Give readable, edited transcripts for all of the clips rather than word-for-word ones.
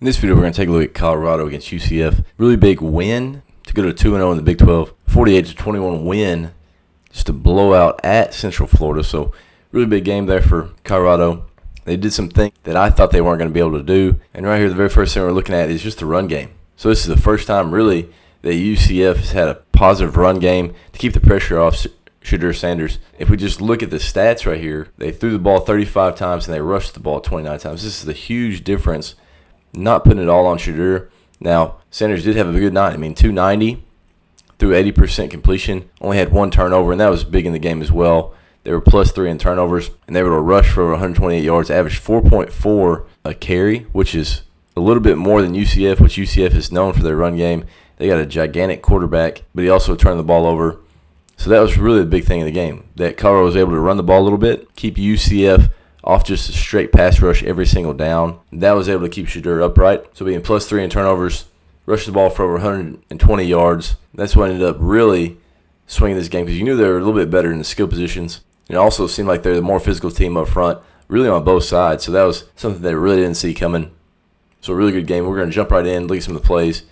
In this video, we're going to take a look at Colorado against UCF. Really big win to go to 2-0 in the Big 12. 48-21 win, just a blowout at Central Florida. So really big game there for Colorado. They did some things that I thought they weren't going to be able to do. And right here, the very first thing we're looking at is just the run game. So this is the first time really that UCF has had a positive run game to keep the pressure off Deion Sanders. If we just look at the stats right here, they threw the ball 35 times and they rushed the ball 29 times. This is the huge difference. Not putting it all on Shedeur. Now, Sanders did have a good night. 290 through 80% completion. Only had one turnover, and that was big in the game as well. They were +3 in turnovers, and they were able to rush for over 128 yards, averaged 4.4 a carry, which is a little bit more than UCF, which UCF is known for their run game. They got a gigantic quarterback, but he also turned the ball over. So that was really the big thing in the game, that Colorado was able to run the ball a little bit, keep UCF off just a straight pass rush every single down. That was able to keep Shedeur upright. So being +3 in turnovers, rushed the ball for over 120 yards. That's what ended up really swinging this game, because you knew they were a little bit better in the skill positions. It also seemed like they're the more physical team up front, really on both sides. So that was something that I really didn't see coming. So a really good game. We're going to jump right in, look at some of the plays,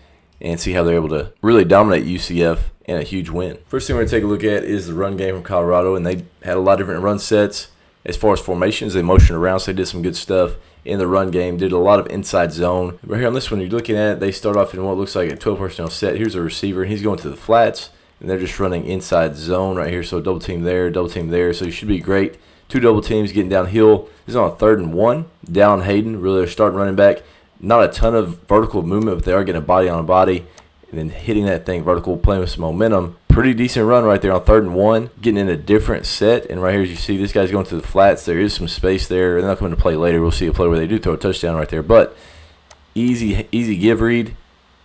and see how they're able to really dominate UCF and a huge win. First thing we're going to take a look at is the run game from Colorado, and they had a lot of different run sets. As far as formations, they motioned around, so they did some good stuff in the run game. Did a lot of inside zone. Right here on this one, you're looking at it, they start off in what looks like a 12 personnel set. Here's a receiver, and he's going to the flats, and they're just running inside zone right here. So double team there, double team there. So you should be great. Two double teams getting downhill. This is on a 3rd and 1. Down Hayden, really they're starting running back. Not a ton of vertical movement, but they are getting a body on a body and then hitting that thing vertical, playing with some momentum. Pretty decent run right there on 3rd and 1, getting in a different set. And right here, as you see, this guy's going to the flats. There is some space there, and they'll come into play later. We'll see a play where they do throw a touchdown right there. But easy give read,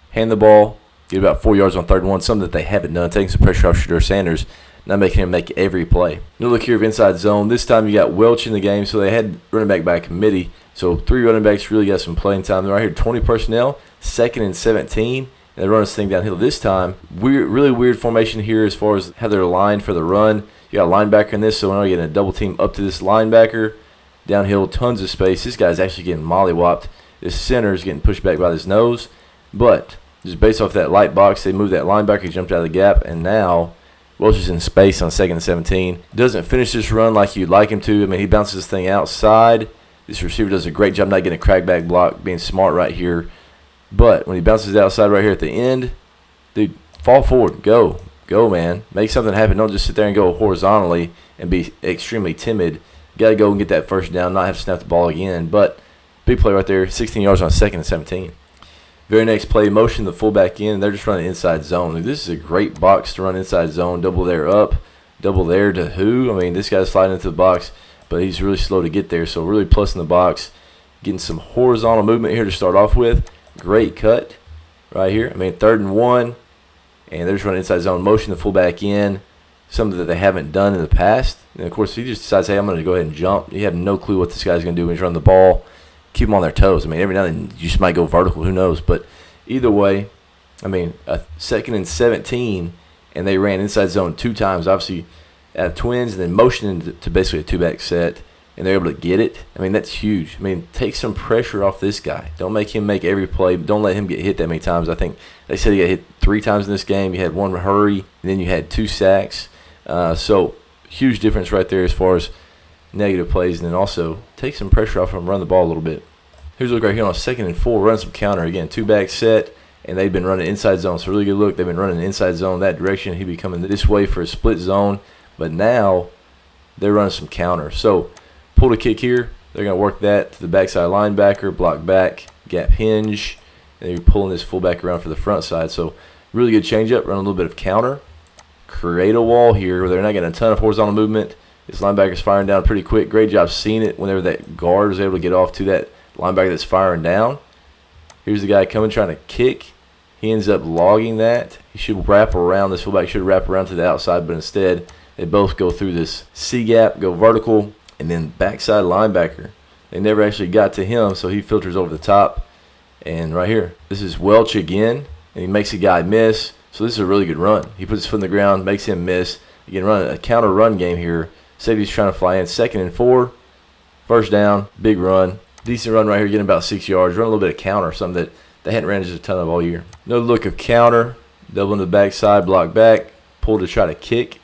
hand the ball, get about 4 yards on 3rd and 1, something that they haven't done, taking some pressure off Shedeur Sanders, not making him make every play. Now look here of inside zone. This time you got Welch in the game, so they had running back by committee. So 3 running backs really got some playing time. They're right here, 20 personnel, 2nd and 17. They run this thing downhill this time. Really weird formation here as far as how they're aligned for the run. You got a linebacker in this, so now you're getting a double team up to this linebacker. Downhill, tons of space. This guy's actually getting mollywopped. This center is getting pushed back by his nose. But just based off that light box, they moved that linebacker, he jumped out of the gap, and now Welch is in space on 2nd and 17. Doesn't finish this run like you'd like him to. He bounces this thing outside. This receiver does a great job not getting a crackback block, being smart right here. But when he bounces outside right here at the end, dude, fall forward. Go, man. Make something happen. Don't just sit there and go horizontally and be extremely timid. You got to go and get that first down, not have to snap the ball again. But big play right there, 16 yards on 2nd and 17. Very next play, motion the fullback in. They're just running inside zone. This is a great box to run inside zone. Double there up, double there to who? This guy's sliding into the box, but he's really slow to get there. So really plus in the box, getting some horizontal movement here to start off with. Great cut right here. 3rd and 1, and they're just running inside zone, motion the fullback in, something that they haven't done in the past. And of course, if he just decides, hey, I'm going to go ahead and jump, you have no clue what this guy's going to do when he's running the ball. Keep them on their toes. Every now and then you just might go vertical, who knows? But either way, a 2nd and 17, and they ran inside zone 2 times, obviously at twins, and then motioning to basically a 2-back set. And they're able to get it. that's huge. Take some pressure off this guy. Don't make him make every play. Don't let him get hit that many times. I think they said he got hit 3 times in this game. You had 1 hurry, and then you had 2 sacks. So huge difference right there as far as negative plays. And then also take some pressure off him, run the ball a little bit. Here's a look right here on a 2nd and 4, run some counter. Again, 2-back set, and they've been running inside zone. So really good look. They've been running inside zone that direction. He'd be coming this way for a split zone. But now they're running some counter. So pull a kick here. They're going to work that to the backside linebacker, block back, gap hinge, and you're pulling this fullback around for the front side. So really good changeup, run a little bit of counter, create a wall here where they're not getting a ton of horizontal movement. This linebacker's firing down pretty quick. Great job seeing it whenever that guard is able to get off to that linebacker that's firing down. Here's the guy coming trying to kick. He ends up logging that. He should wrap around. This fullback should wrap around to the outside, but instead they both go through this C gap, go vertical. And then backside linebacker, they never actually got to him, so he filters over the top. And right here, this is Welch again, and he makes a guy miss. So this is a really good run. He puts his foot in the ground, makes him miss. Again, run a counter run game here. Safety's trying to fly in. 2nd and 4, first down, big run. Decent run right here, getting about 6 yards. Run a little bit of counter, something that they hadn't ran just a ton of all year. Another look of counter. Double in the backside, block back. Pull to try to kick.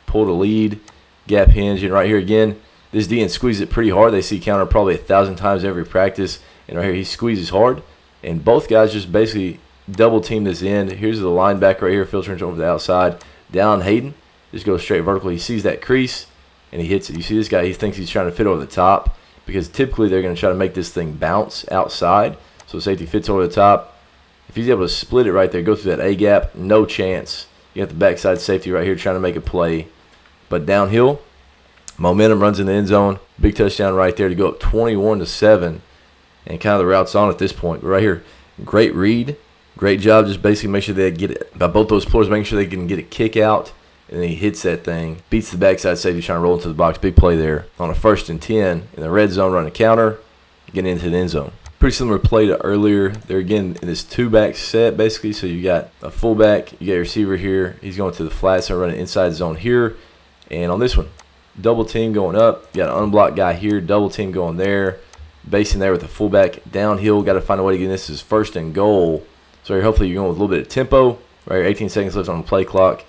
Pull to lead. Gap hinge. And right here again, this DN squeezes it pretty hard. They see counter probably 1,000 times every practice. And right here, he squeezes hard. And both guys just basically double team this end. Here's the linebacker right here, filtering over the outside. Down Hayden. Just goes straight vertical. He sees that crease, and he hits it. You see this guy, he thinks he's trying to fit over the top, because typically they're going to try to make this thing bounce outside. So safety fits over the top. If he's able to split it right there, go through that A gap, no chance. You got the backside safety right here trying to make a play. But downhill, momentum runs in the end zone. Big touchdown right there to go up 21-7. And kind of the route's on at this point. But right here, great read. Great job. Just basically make sure they get it. By both those players, making sure they can get a kick out. And then he hits that thing. Beats the backside safety trying to roll into the box. Big play there. On a 1st and 10 in the red zone, running counter. Getting into the end zone. Pretty similar play to earlier. They're again in this 2-back set basically. So you got a fullback. You got your receiver here. He's going to the flat. So running inside zone here. And on this one, double team going up. You got an unblocked guy here. Double team going there. Basing there with the fullback downhill. Got to find a way to get this. Is 1st and goal. So hopefully you're going with a little bit of tempo. Right here, 18 seconds left on the play clock.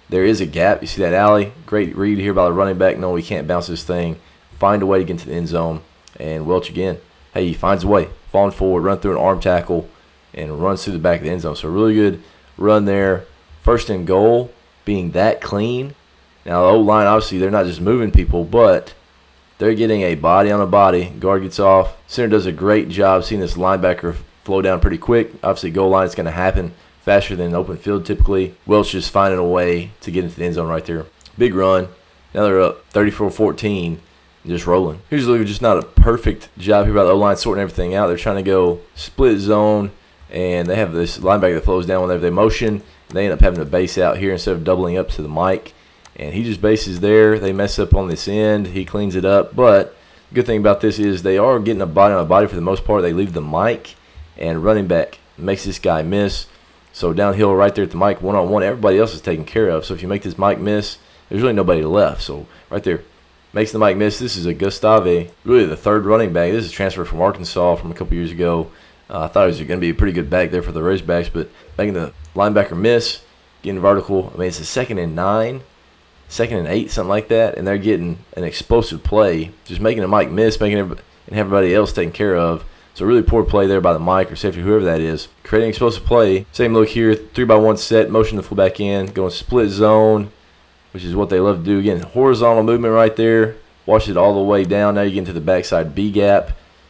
There is a gap. You see that alley. Great read here by the running back. No, we can't bounce this thing. Find a way to get into the end zone. And Welch again. Hey, he finds a way. Falling forward, run through an arm tackle, and runs through the back of the end zone. So really good run there. 1st and goal being that clean. Now, the O-line, obviously, they're not just moving people, but they're getting a body on a body. Guard gets off. Center does a great job seeing this linebacker flow down pretty quick. Obviously, goal line is going to happen faster than open field typically. Welch just finding a way to get into the end zone right there. Big run. Now they're up 34-14, just rolling. Here's just not a perfect job here by the O-line sorting everything out. They're trying to go split zone, and they have this linebacker that flows down whenever they motion. And they end up having to base out here instead of doubling up to the mic. And he just bases there. They mess up on this end. He cleans it up. But the good thing about this is they are getting a body on a body for the most part. They leave the mic, and running back makes this guy miss. So downhill right there at the mic, one-on-one, everybody else is taken care of. So if you make this mic miss, there's really nobody left. So right there, makes the mic miss. This is a Gustave, really the 3rd running back. This is a transfer from Arkansas from a couple years ago. I thought it was going to be a pretty good back there for the Razorbacks, but making the linebacker miss, getting vertical. I mean, it's a 2nd and 9, 2nd and 8, something like that, and they're getting an explosive play, just making the mic miss, making everybody else taken care of. So really poor play there by the mic or safety, whoever that is. Creating explosive play. Same look here, 3-by-1 set, motion the fullback in, going split zone, which is what they love to do. Again, horizontal movement right there. Watch it all the way down. Now you get into the backside B gap.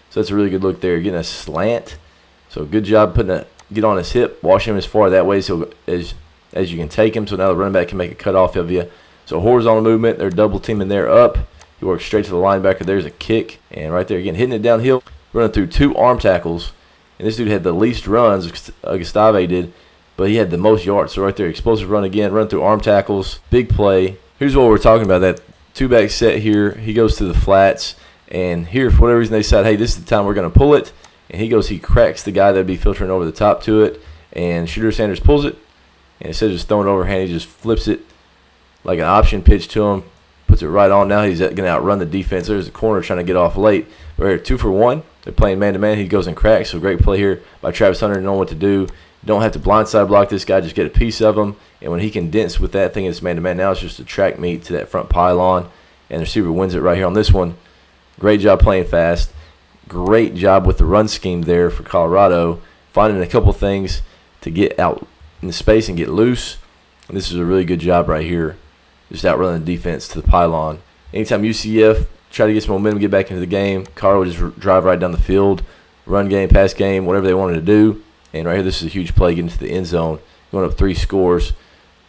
So that's a really good look there. Getting a slant. So good job get on his hip, wash him as far that way so as you can take him. So now the running back can make a cutoff of you. So horizontal movement. They're double teaming there up. You work straight to the linebacker. There's a kick. And right there again, hitting it downhill. Running through 2 arm tackles. And this dude had the least runs, Gustave did, but he had the most yards. So right there, explosive run again, run through arm tackles, big play. Here's what we're talking about, that 2-back set here. He goes to the flats, and here, for whatever reason, they said, hey, this is the time we're going to pull it. And he cracks the guy that would be filtering over the top to it, and Deion Sanders pulls it, and instead of just throwing it overhand, he just flips it like an option pitch to him, puts it right on. Now he's going to outrun the defense. There's a corner trying to get off late. But here, 2 for 1. They're playing man-to-man. He goes and cracks. So great play here by Travis Hunter, knowing what to do. Don't have to blindside block this guy. Just get a piece of him. And when he can dance with that thing, it's man-to-man. Now it's just a track meet to that front pylon. And the receiver wins it right here on this one. Great job playing fast. Great job with the run scheme there for Colorado. Finding a couple things to get out in the space and get loose. And this is a really good job right here. Just outrunning the defense to the pylon. Anytime UCF try to get some momentum, get back into the game, Colorado would just drive right down the field, run game, pass game, whatever they wanted to do. And right here, this is a huge play getting to the end zone, going up 3 scores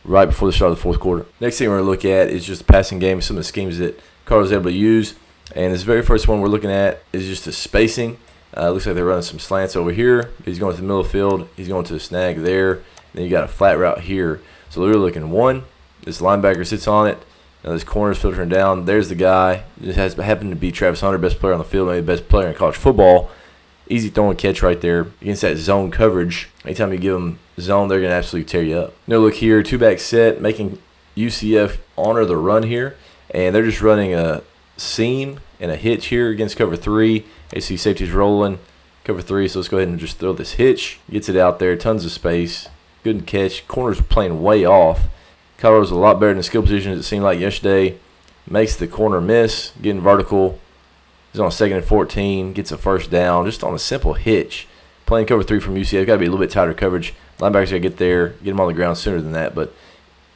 right before the start of the 4th quarter. Next thing we're going to look at is just the passing game, some of the schemes that Colorado's able to use. And this very first one we're looking at is just the spacing. Looks like they're running some slants over here. He's going to the middle of the field. He's going to the snag there. And then you got a flat route here. So they're looking 1. This linebacker sits on it. Now this corner's filtering down. There's the guy. Just happened to be Travis Hunter, best player on the field, maybe the best player in college football. Easy throwing catch right there against that zone coverage. Anytime you give them zone, they're going to absolutely tear you up. Now look here, 2-back set, making UCF honor the run here. And they're just running a seam and a hitch here against cover 3. AC safety's rolling. Cover 3, so let's go ahead and just throw this hitch. Gets it out there, tons of space. Good catch. Corner's playing way off. Colorado's a lot better in the skill position as it seemed like yesterday. Makes the corner miss, getting vertical. He's on 2nd and 14, gets a first down just on a simple hitch. Playing cover 3 from UCF, got to be a little bit tighter coverage. Linebackers got to get there, get him on the ground sooner than that. But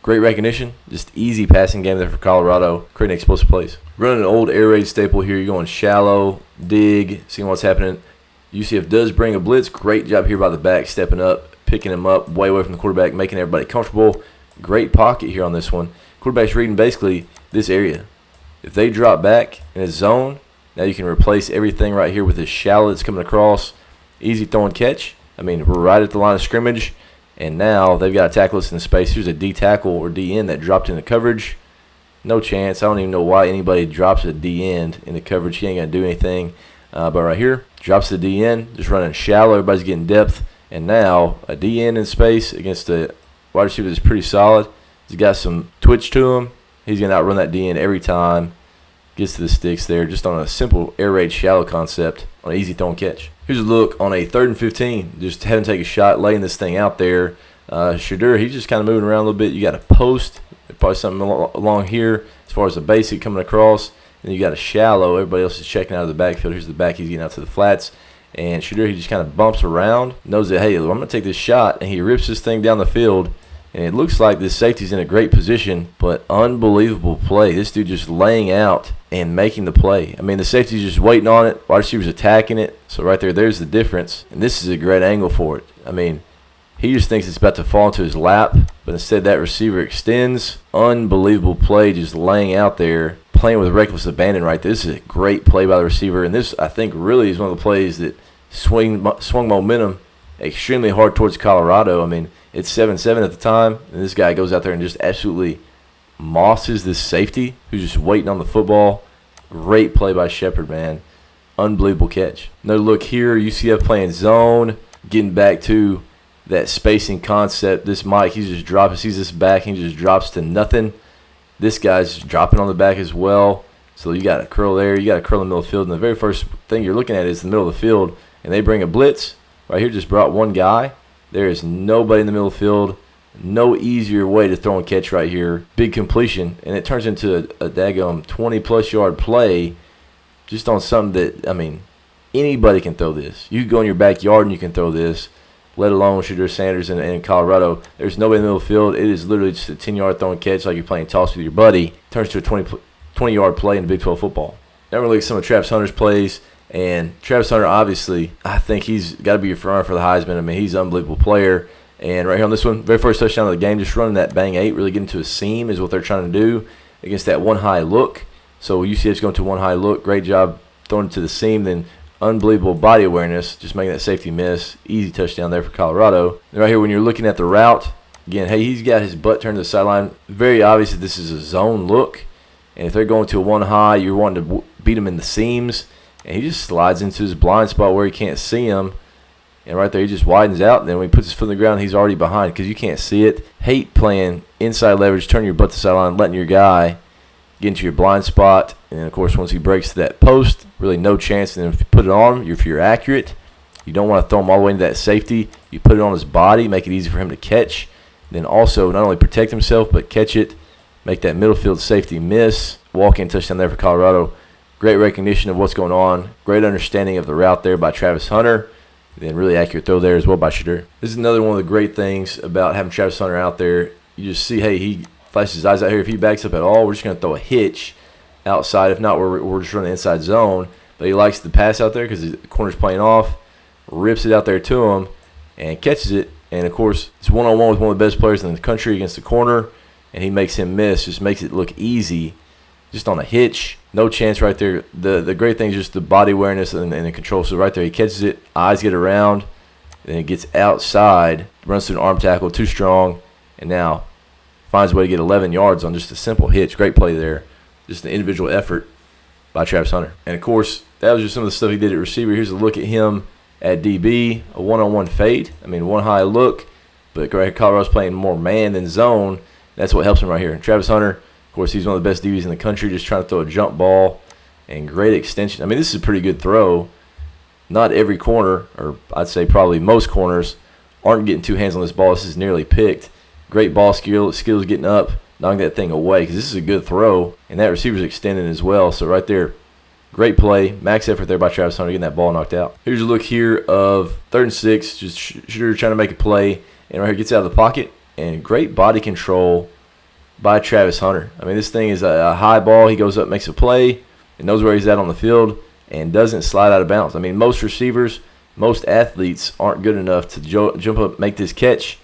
great recognition, just easy passing game there for Colorado, creating explosive plays. Running an old air raid staple here. You're going shallow, dig, seeing what's happening. UCF does bring a blitz. Great job here by the back, stepping up, picking him up way away from the quarterback, making everybody comfortable. Great pocket here on this one. Quarterback's reading basically this area. If they drop back in his zone, now you can replace everything right here with this shallow that's coming across. Easy throw and catch. I mean, we're right at the line of scrimmage, and now they've got to tackle us in space. Here's a D tackle or D end that dropped in the coverage. No chance. I don't even know why anybody drops a D end in the coverage. He ain't going to do anything. But right here, drops the D end, just running shallow. Everybody's getting depth. And now a D end in space against a wide receiver that's pretty solid. He's got some twitch to him. He's going to outrun that D end every time. Gets to the sticks there just on a simple air raid shallow concept on an easy throw and catch. Here's a look on a 3rd and 15. Just having to take a shot, laying this thing out there. Shadur, he's just kind of moving around a little bit. You got a post, probably something along here as far as the basic coming across. Then you got a shallow. Everybody else is checking out of the backfield. Here's the back. He's getting out to the flats. And Shadur, he just kind of bumps around, knows that, hey, I'm going to take this shot. And he rips this thing down the field. And it looks like this safety's in a great position, but unbelievable play. This dude just laying out and making the play. I mean, the safety's just waiting on it. Wide receiver's attacking it. So right there's the difference. And this is a great angle for it. I mean, he just thinks it's about to fall into his lap, but instead that receiver extends. Unbelievable play, just laying out there, playing with reckless abandon right there. This is a great play by the receiver, and this, I think, really is one of the plays that swung momentum extremely hard towards Colorado. I mean, it's 7-7 at the time, and this guy goes out there and just absolutely mosses this safety who's just waiting on the football. Great play by Shepard, man. Unbelievable catch. Another look here, UCF playing zone, getting back to that spacing concept. This Mike, he's just dropping, sees this back, he just drops to nothing. This guy's just dropping on the back as well. So you got a curl there, you got a curl in the middle of the field, and the very first thing you're looking at is the middle of the field, and they bring a blitz. Right here just brought one guy. There is nobody in the middle of the field. No easier way to throw and catch right here. Big completion, and it turns into a daggone 20-plus yard play just on something that, I mean, anybody can throw this. You can go in your backyard and you can throw this, let alone Deion Sanders and Colorado. There's nobody in the middle of the field. It is literally just a 10-yard throw and catch like you're playing toss with your buddy. Turns to a 20-yard play in Big 12 football. Now we're going to look at some of Travis Hunter's plays. And Travis Hunter, obviously, I think he's got to be your front runner for the Heisman. I mean, he's an unbelievable player. And right here on this one, very first touchdown of the game, just running that bang 8, really getting to a seam is what they're trying to do against that one high look. So UCF's going to one high look. Great job throwing it to the seam. Then unbelievable body awareness, just making that safety miss. Easy touchdown there for Colorado. And right here, when you're looking at the route, again, hey, he's got his butt turned to the sideline. Very obvious that this is a zone look. And if they're going to a one high, you're wanting to beat him in the seams. And he just slides into his blind spot where he can't see him. And right there, he just widens out. And then when he puts his foot on the ground, he's already behind because you can't see it. Hate playing inside leverage, turn your butt to the sideline, letting your guy get into your blind spot. And then, of course, once he breaks to that post, really no chance. And then if you put it on him, if you're accurate, you don't want to throw him all the way into that safety. You put it on his body, make it easy for him to catch. Then also not only protect himself, but catch it, make that middle field safety miss. Walk-in touchdown there for Colorado. Great recognition of what's going on. Great understanding of the route there by Travis Hunter. Then really accurate throw there as well by Shadur. This is another one of the great things about having Travis Hunter out there. You just see, hey, he flashes his eyes out here. If he backs up at all, we're just going to throw a hitch outside. If not, we're just running inside zone. But he likes the pass out there because the corner's playing off. Rips it out there to him and catches it. And, of course, it's one-on-one with one of the best players in the country against the corner. And he makes him miss. Just makes it look easy. Just on a hitch. No chance right there. The great thing is just the body awareness and the control. So right there, he catches it. Eyes get around. Then it gets outside. Runs through an arm tackle. Too strong. And now finds a way to get 11 yards on just a simple hitch. Great play there. Just an individual effort by Travis Hunter. And, of course, that was just some of the stuff he did at receiver. Here's a look at him at DB. A one-on-one fade. I mean, one high look. But Colorado's playing more man than zone. That's what helps him right here. And Travis Hunter, of course, he's one of the best DBs in the country, just trying to throw a jump ball and great extension. I mean, this is a pretty good throw. not every corner, or I'd say probably most corners, aren't getting two hands on this ball. This is nearly picked. Great ball skills getting up, knocking that thing away because this is a good throw, and that receiver's extending as well. So right there, great play. Max effort there by Travis Hunter getting that ball knocked out. Here's a look here of 3rd and 6, just shooter trying to make a play, and right here gets out of the pocket, and great body control by Travis Hunter. I mean, this thing is a high ball. He goes up, makes a play, and knows where he's at on the field, and doesn't slide out of bounds. I mean, most receivers, most athletes aren't good enough to jump up, make this catch,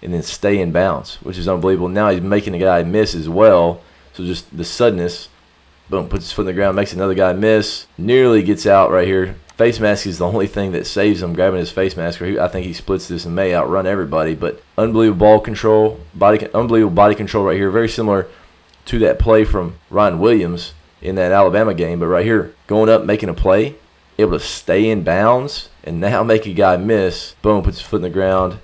and then stay in bounds, which is unbelievable. Now he's making a guy miss as well. So just the suddenness, boom, puts his foot in the ground, makes another guy miss, nearly gets out right here. Face mask is the only thing that saves him, grabbing his face mask. I think he splits this and may outrun everybody, but unbelievable ball control, unbelievable body control right here. Very similar to that play from Ryan Williams in that Alabama game, but right here, going up, making a play, able to stay in bounds, and now make a guy miss. Boom, puts his foot in the ground,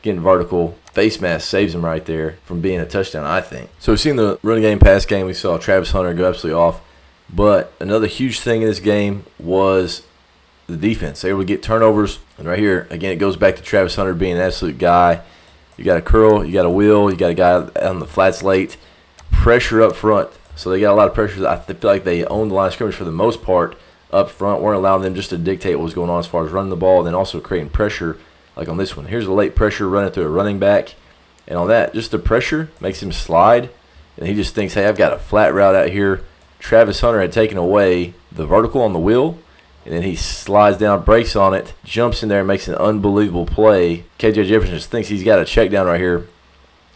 getting vertical. Face mask saves him right there from being a touchdown, I think. So we've seen the running game, pass game. We saw Travis Hunter go absolutely off. But another huge thing in this game was the defense. They were able to get turnovers. And right here, again, it goes back to Travis Hunter being an absolute guy. You got a curl, you got a wheel, you got a guy on the flats late. Pressure up front. So they got a lot of pressure. I feel like they owned the line of scrimmage for the most part up front. Weren't allowing them just to dictate what was going on as far as running the ball and then also creating pressure. Like on this one, here's a late pressure running through a running back. And on that, just the pressure makes him slide. And he just thinks, hey, I've got a flat route out here. Travis Hunter had taken away the vertical on the wheel. And then he slides down, breaks on it, jumps in there and makes an unbelievable play. KJ Jefferson just thinks he's got a check down right here.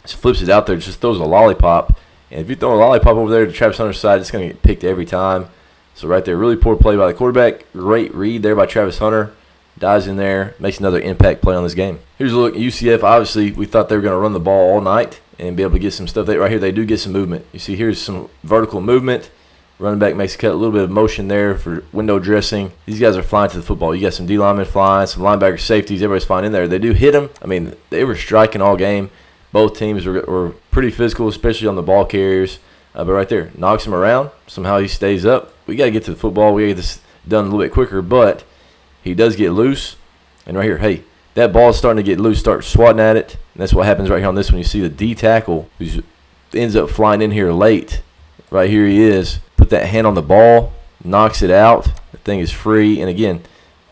Just flips it out there, just throws a lollipop. And if you throw a lollipop over there to Travis Hunter's side, it's going to get picked every time. So right there, really poor play by the quarterback. Great read there by Travis Hunter. Dives in there, makes another impact play on this game. Here's a look at UCF. Obviously, we thought they were going to run the ball all night and be able to get some stuff. Right here, they do get some movement. You see here's some vertical movement. Running back makes a cut, a little bit of motion there for window dressing. These guys are flying to the football. You got some D linemen flying, some linebacker safeties. Everybody's flying in there. They do hit them. I mean, they were striking all game. Both teams were pretty physical, especially on the ball carriers. But right there, knocks him around. Somehow he stays up. We got to get to the football. We got to get this done a little bit quicker, but he does get loose. And right here, hey, that ball is starting to get loose, start swatting at it. And that's what happens right here on this one. You see the D tackle who ends up flying in here late. Right here he is. Put that hand on the ball, knocks it out. The thing is free. And again,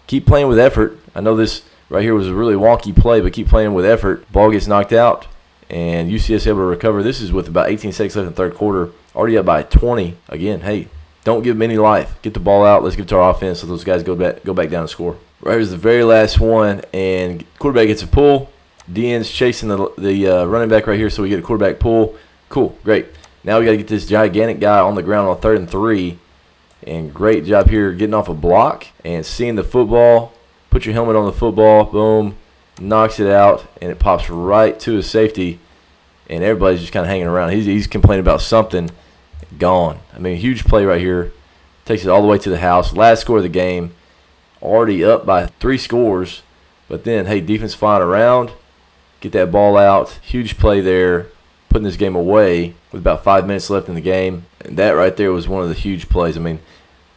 keep playing with effort. I know this right here was a really wonky play, but keep playing with effort. Ball gets knocked out, and UCS able to recover. This is with about 18 seconds left in the third quarter. Already up by 20. Again, hey, don't give them any life. Get the ball out. Let's get to our offense so those guys go back down and score. Right here's the very last one, and quarterback gets a pull. Deion's chasing the running back right here, so we get a quarterback pull. Cool, great. Now we got to get this gigantic guy on the ground on 3rd and 3. And great job here getting off a block and seeing the football. Put your helmet on the football. Boom. Knocks it out, and it pops right to his safety. And everybody's just kind of hanging around. He's complaining about something. Gone. I mean, huge play right here. Takes it all the way to the house. Last score of the game. Already up by 3 scores. But then, hey, defense flying around. Get that ball out. Huge play there. Putting this game away with about 5 minutes left in the game. And that right there was one of the huge plays. I mean,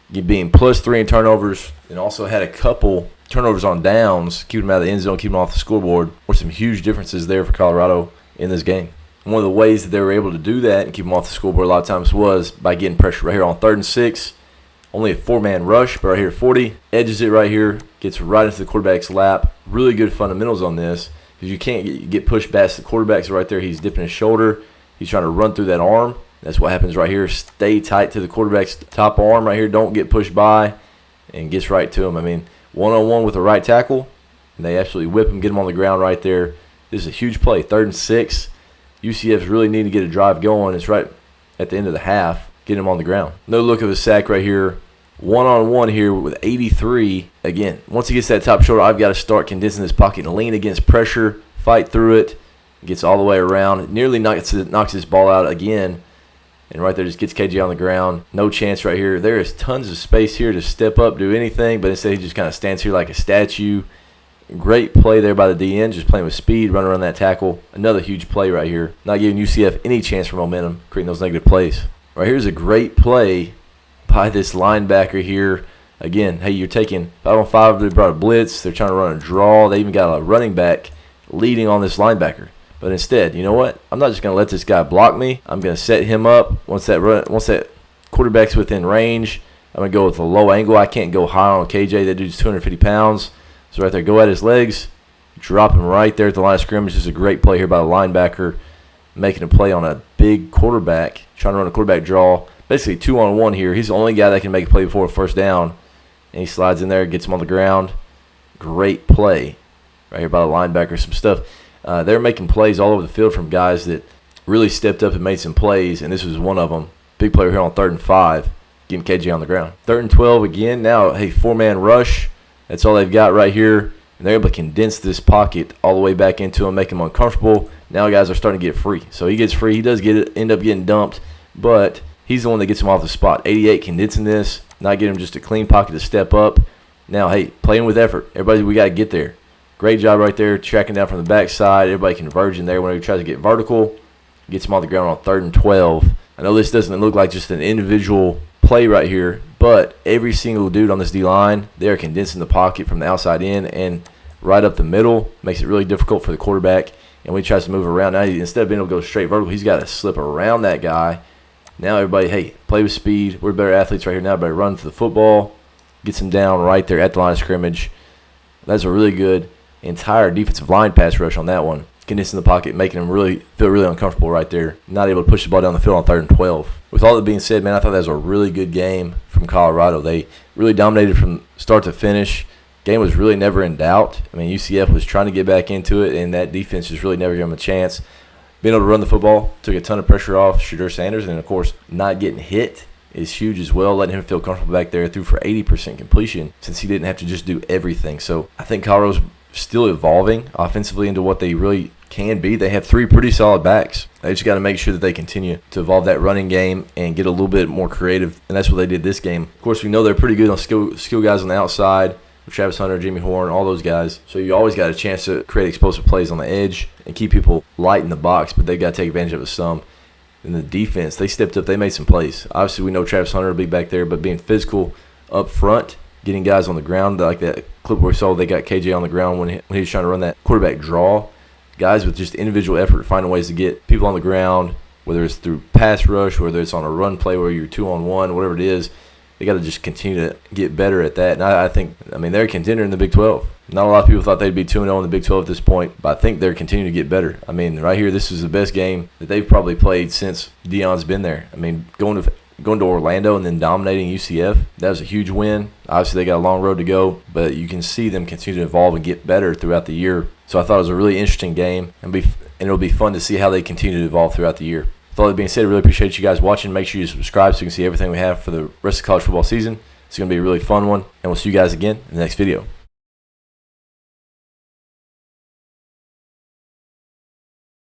you being +3 in turnovers and also had a couple turnovers on downs, keeping them out of the end zone, keeping them off the scoreboard, were some huge differences there for Colorado in this game. And one of the ways that they were able to do that and keep them off the scoreboard a lot of times was by getting pressure right here on 3rd and 6. Only a 4-man rush, but right here 40. Edges it right here, gets right into the quarterback's lap. Really good fundamentals on this because you can't get pushed past the quarterback. So right there, he's dipping his shoulder. He's trying to run through that arm. That's what happens right here. Stay tight to the quarterback's top arm right here. Don't get pushed by and gets right to him. I mean, one-on-one with the right tackle, and they absolutely whip him, get him on the ground right there. This is a huge play. 3rd and 6. UCF's really need to get a drive going. It's right at the end of the half. Get him on the ground. No look of a sack right here. One-on-one here with 83. Again, once he gets that top shoulder, I've got to start condensing this pocket and lean against pressure, fight through it. Gets all the way around. Nearly knocks this ball out again. And right there just gets KJ on the ground. No chance right here. There is tons of space here to step up, do anything, but instead he just kind of stands here like a statue. Great play there by the DN, just playing with speed, running around that tackle. Another huge play right here. Not giving UCF any chance for momentum, creating those negative plays. Right here's a great play by this linebacker here. Again, hey, you're taking 5-on-5. They brought a blitz. They're trying to run a draw. They even got a running back leading on this linebacker. But instead, you know what? I'm not just going to let this guy block me. I'm going to set him up. Once that quarterback's within range, I'm going to go with a low angle. I can't go high on KJ. That dude's 250 pounds. So right there, go at his legs. Drop him right there at the line of scrimmage. This is a great play here by the linebacker, making a play on a big quarterback, trying to run a quarterback draw. Basically 2-on-1 here. He's the only guy that can make a play before a first down. And he slides in there, gets him on the ground. Great play right here by the linebacker. Some stuff. They're making plays all over the field from guys that really stepped up and made some plays, and this was one of them. Big player here on 3rd and 5, getting KJ on the ground. 3rd and 12 again. Now, hey, 4-man rush. That's all they've got right here. And they're able to condense this pocket all the way back into him, make him uncomfortable. Now guys are starting to get free. So he gets free. He does end up getting dumped, but he's the one that gets him off the spot. 88 condensing this, not getting him just a clean pocket to step up. Now, hey, playing with effort. Everybody, we got to get there. Great job right there, tracking down from the backside. Everybody converging there whenever he tries to get vertical. Gets him on the ground on 3rd and 12. I know this doesn't look like just an individual play right here, but every single dude on this D-line, they are condensing the pocket from the outside in and right up the middle. Makes it really difficult for the quarterback. And when he tries to move around, now instead of being able to go straight vertical, he's got to slip around that guy. Now everybody, hey, play with speed. We're better athletes right here now. Everybody run to the football. Gets him down right there at the line of scrimmage. That's a really good entire defensive line pass rush on that one. Condensing the pocket, making him really feel really uncomfortable right there. Not able to push the ball down the field on 3rd and 12. With all that being said, man, I thought that was a really good game from Colorado. They really dominated from start to finish. Game was really never in doubt. I mean, UCF was trying to get back into it, and that defense just really never gave them a chance. Being able to run the football took a ton of pressure off Deion Sanders, and, of course, not getting hit is huge as well, letting him feel comfortable back there. Threw for 80% completion since he didn't have to just do everything. So I think Colorado's still evolving offensively into what they really can be. They have 3 pretty solid backs. They just got to make sure that they continue to evolve that running game and get a little bit more creative, and that's what they did this game. Of course, we know they're pretty good on skill guys on the outside. Travis Hunter, Jimmy Horn, all those guys. So you always got a chance to create explosive plays on the edge and keep people light in the box, but they got to take advantage of it some. In the defense, they stepped up. They made some plays. Obviously, we know Travis Hunter will be back there, but being physical up front, getting guys on the ground, like that clip where we saw they got KJ on the ground when he was trying to run that quarterback draw. Guys with just individual effort, finding ways to get people on the ground, whether it's through pass rush, whether it's on a run play where you're 2-on-1, whatever it is. They got to just continue to get better at that. And I think, they're a contender in the Big 12. Not a lot of people thought they'd be 2-0 in the Big 12 at this point, but I think they're continuing to get better. Right here, this is the best game that they've probably played since Deion's been there. Going to Orlando and then dominating UCF, that was a huge win. Obviously, they got a long road to go, but you can see them continue to evolve and get better throughout the year. So I thought it was a really interesting game, and it'll be fun to see how they continue to evolve throughout the year. With all that being said, I really appreciate you guys watching. Make sure you subscribe so you can see everything we have for the rest of the college football season. It's going to be a really fun one, and we'll see you guys again in the next video.